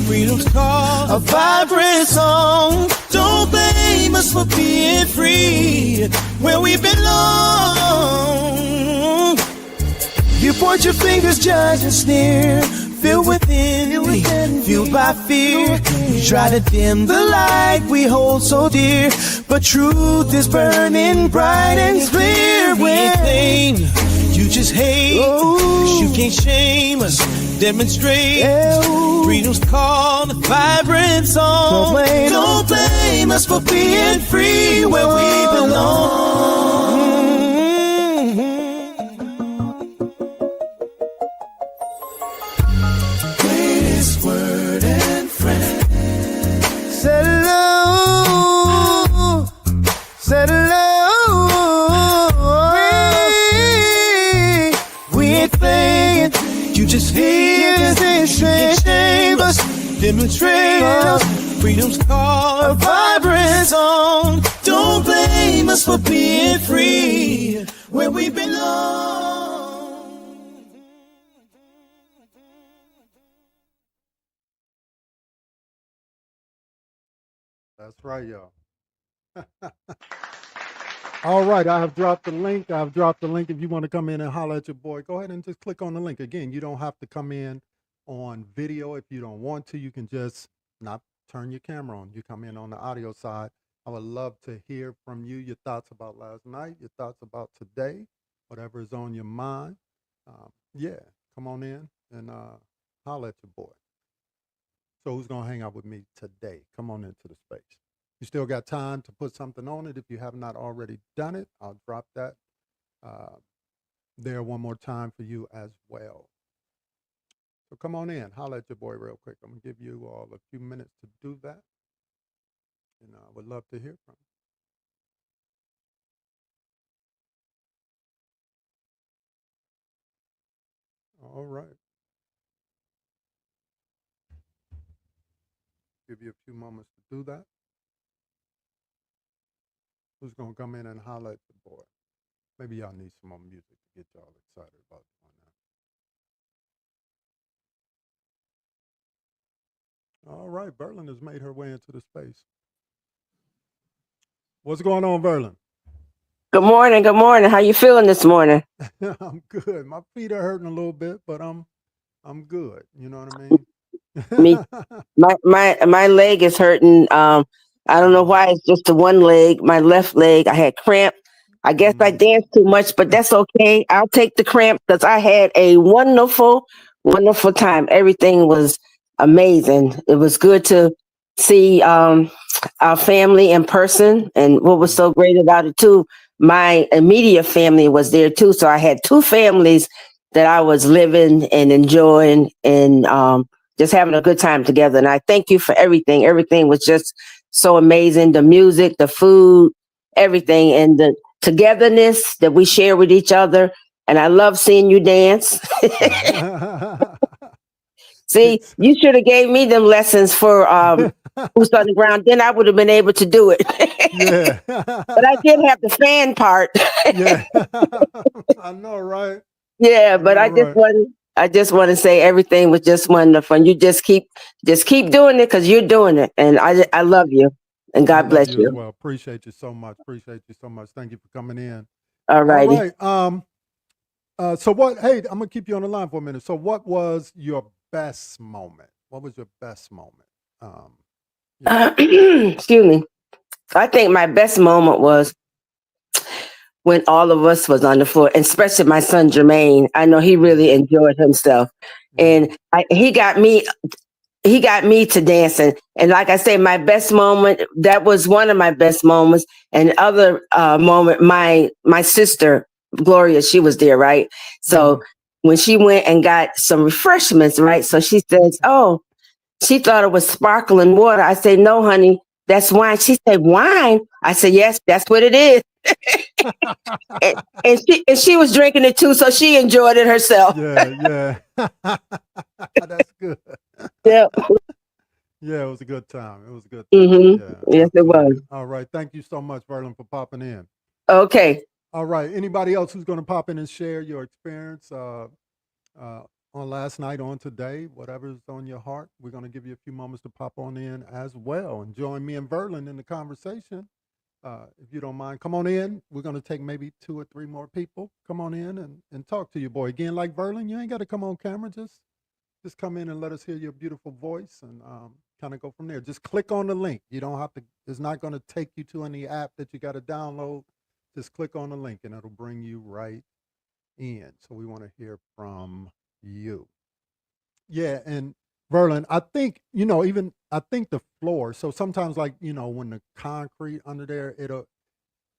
freedom's call, a vibrant song. Don't blame us for being free where we belong. You point your fingers, judge and sneer, filled with envy, fueled by fear. You try to dim the light we hold so dear, but truth is burning bright and clear. When you just hate, cause you can't shame us, demonstrate freedom's call, a vibrant song. Don't blame us for being free where we belong. Greatest word and friend. Said hello, said hello. We ain't playing, you just hear this, shame us, demonstrate freedom's call, a vibrant song. Don't blame us for being free where we belong. That's right, y'all. All right, I have dropped the link. I've dropped the link. If you want to come in and holler at your boy, go ahead and just click on the link. Again, you don't have to come in on video if you don't want to. You can just not turn your camera on. You come in on the audio side. I would love to hear from you, your thoughts about last night, your thoughts about today, whatever is on your mind. Yeah, come on in and holler at your boy. So who's going to hang out with me today? Come on into the space. You still got time to put something on it. If you have not already done it, I'll drop that there one more time for you as well. So come on in, holler at your boy real quick. I'm going to give you all a few minutes to do that. And I would love to hear from you. All right. Give you a few moments to do that. Who's going to come in and holler at the boy? Maybe y'all need some more music to get y'all excited about doing that. All right, Verlin has made her way into the space. What's going on, Verlin? Good morning. Good morning. How you feeling this morning? I'm good. My feet are hurting a little bit, but I'm good. You know what I mean? Me, my leg is hurting. I don't know why. It's just the one leg. My left leg. I had cramp. I guess I danced too much, but that's okay. I'll take the cramp because I had a wonderful, wonderful time. Everything was amazing. It was good to see our family in person, and what was so great about it too, my immediate family was there too. So I had two families that I was living and enjoying and just having a good time together. And I thank you for everything. Everything was just so amazing. The music, the food, everything, and the togetherness that we share with each other. And I love seeing you dance. See, you should have gave me them lessons for Boots on the Ground. Then I would have been able to do it. Yeah. But I did have the fan part. Yeah. I know, right? Yeah, but I just want to say everything was just wonderful. And you just keep doing it because you're doing it. And I love you. And God bless you. As well. Appreciate you so much. Appreciate you so much. Thank you for coming in. All righty. All right. So what, hey, I'm going to keep you on the line for a minute. So what was your best moment? What was your best moment? Excuse me. I think my best moment was when all of us was on the floor, and especially my son Jermaine. I know he really enjoyed himself, and he got me to dancing. And like I say, my best moment, that was one of my best moments. And other moment, my sister Gloria, she was there, right? So when she went and got some refreshments, right? So she says, "Oh, she thought it was sparkling water." I said, "No, honey, that's wine." She said, "Wine?" I said, "Yes, that's what it is." and she was drinking it too, so she enjoyed it herself. Yeah. That's good. Yeah. Yeah, it was a good time. It was a good time. Mm-hmm. Yeah, yes, it was. All right. Thank you so much, Verlin, for popping in. Okay. All right. Anybody else who's going to pop in and share your experience on last night, on today, whatever's on your heart, we're going to give you a few moments to pop on in as well and join me and Verlin in the conversation. If you don't mind, come on in. We're going to take maybe 2 or 3 more people. Come on in and talk to your boy. Again, like Verlin, you ain't got to come on camera. Just come in and let us hear your beautiful voice and kind of go from there. Just click on the link. You don't have to, it's not going to take you to any app that you got to download. Just click on the link and it'll bring you right in. So we want to hear from you. Yeah, and Verlin, I think, I think the floor, so sometimes like, when the concrete under there,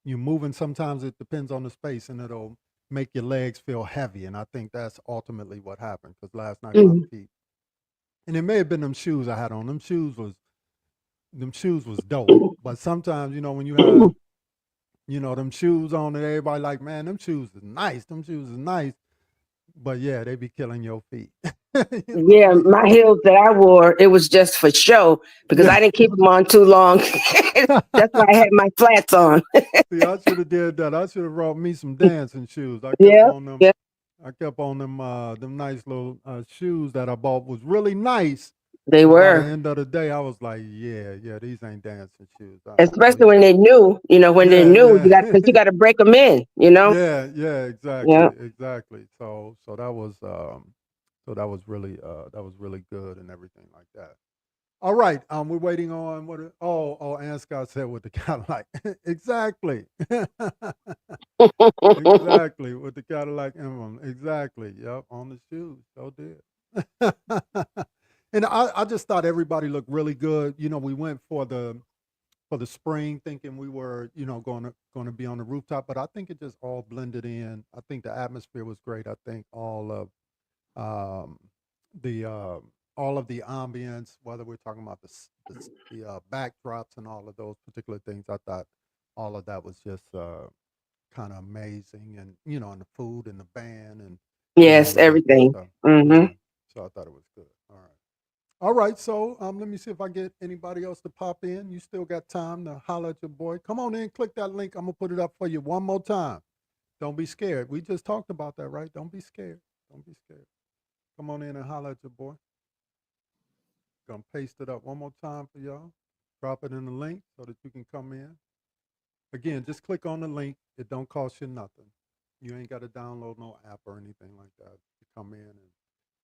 you're moving, sometimes it depends on the space and it'll make your legs feel heavy. And I think that's ultimately what happened because last night my feet, and it may have been them shoes I had on. Them shoes was dope. But sometimes, when you have, them shoes on and everybody like, man, them shoes is nice. Them shoes is nice. But yeah, they be killing your feet. Yeah, my heels that I wore, it was just for show because I didn't keep them on too long. That's why I had my flats on. See, I should have did that. I should have brought me some dancing shoes. I kept on them nice little shoes that I bought was really nice, They By were. the end of the day, I was like, yeah, these ain't dancing shoes. Especially when they're new, when they're new, because you got to break them in, Yeah, exactly, Yeah. exactly. So that was really good and everything like that. All right, we're waiting on Ann Scott said with the Cadillac. Exactly. Exactly, with the Cadillac emblem. Exactly. Yep, on the shoes. So did. And I just thought everybody looked really good. We went for the spring thinking we were, going to be on the rooftop, but I think it just all blended in. I think the atmosphere was great. I think all of the ambience, whether we're talking about the backdrops and all of those particular things, I thought all of that was just kind of amazing, and and the food and the band and Yes, all of that good everything. stuff. hmm Yeah, so I thought it was good. All right. So let me see if I get anybody else to pop in. You still got time to holler at your boy. Come on in, click that link. I'm gonna put it up for you one more time. Don't be scared. We just talked about that, right? Don't be scared. Don't be scared. Come on in and holler at your boy. Gonna paste it up one more time for y'all. Drop it in the link so that you can come in. Again, just click on the link. It don't cost you nothing. You ain't got to download no app or anything like that. You come in and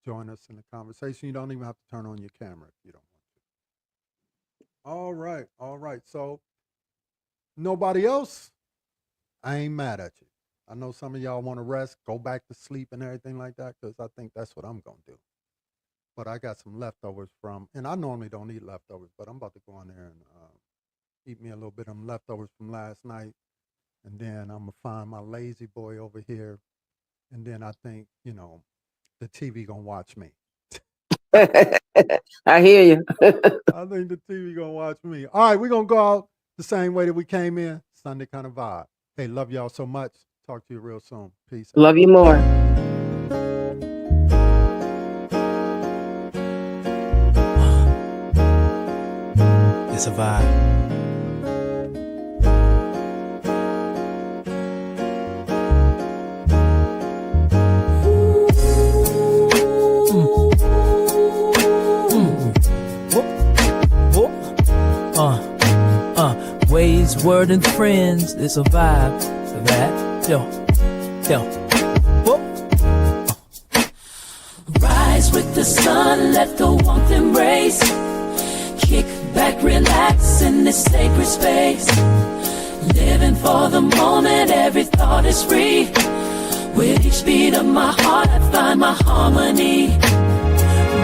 join us in the conversation. You don't even have to turn on your camera if you don't want to. All right. So nobody else, I ain't mad at you. I know some of y'all want to rest, go back to sleep and everything like that, because I think that's what I'm going to do. But I got some leftovers and I normally don't eat leftovers, but I'm about to go in there and eat me a little bit of them leftovers from last night. And then I'm going to find my lazy boy over here. And then I think, the TV going to watch me. I hear you. I think the TV going to watch me. All right, we're going to go out the same way that we came in. Sunday kind of vibe. Hey, love y'all so much. Talk to you real soon. Peace. Love you more. It's a vibe. Ways, word, and friends. It's a vibe for that. Yo. Rise with the sun, let the warmth embrace. Kick back, relax in this sacred space. Living for the moment, every thought is free. With each beat of my heart, I find my harmony.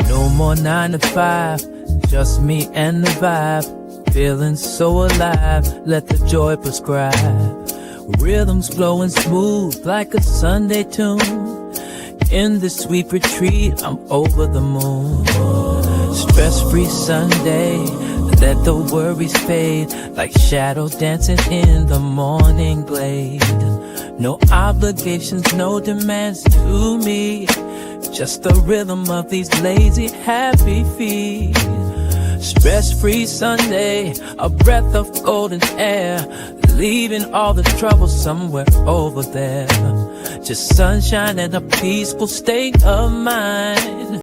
No more 9 to 5, just me and the vibe. Feeling so alive, let the joy prescribe. Rhythms flowing smooth like a Sunday tune. In this sweet retreat, I'm over the moon. Stress-free Sunday, let the worries fade. Like shadow dancing in the morning glade. No obligations, no demands to me. Just the rhythm of these lazy, happy feet. Stress-free Sunday, a breath of golden air, leaving all the trouble somewhere over there. Just sunshine and a peaceful state of mind.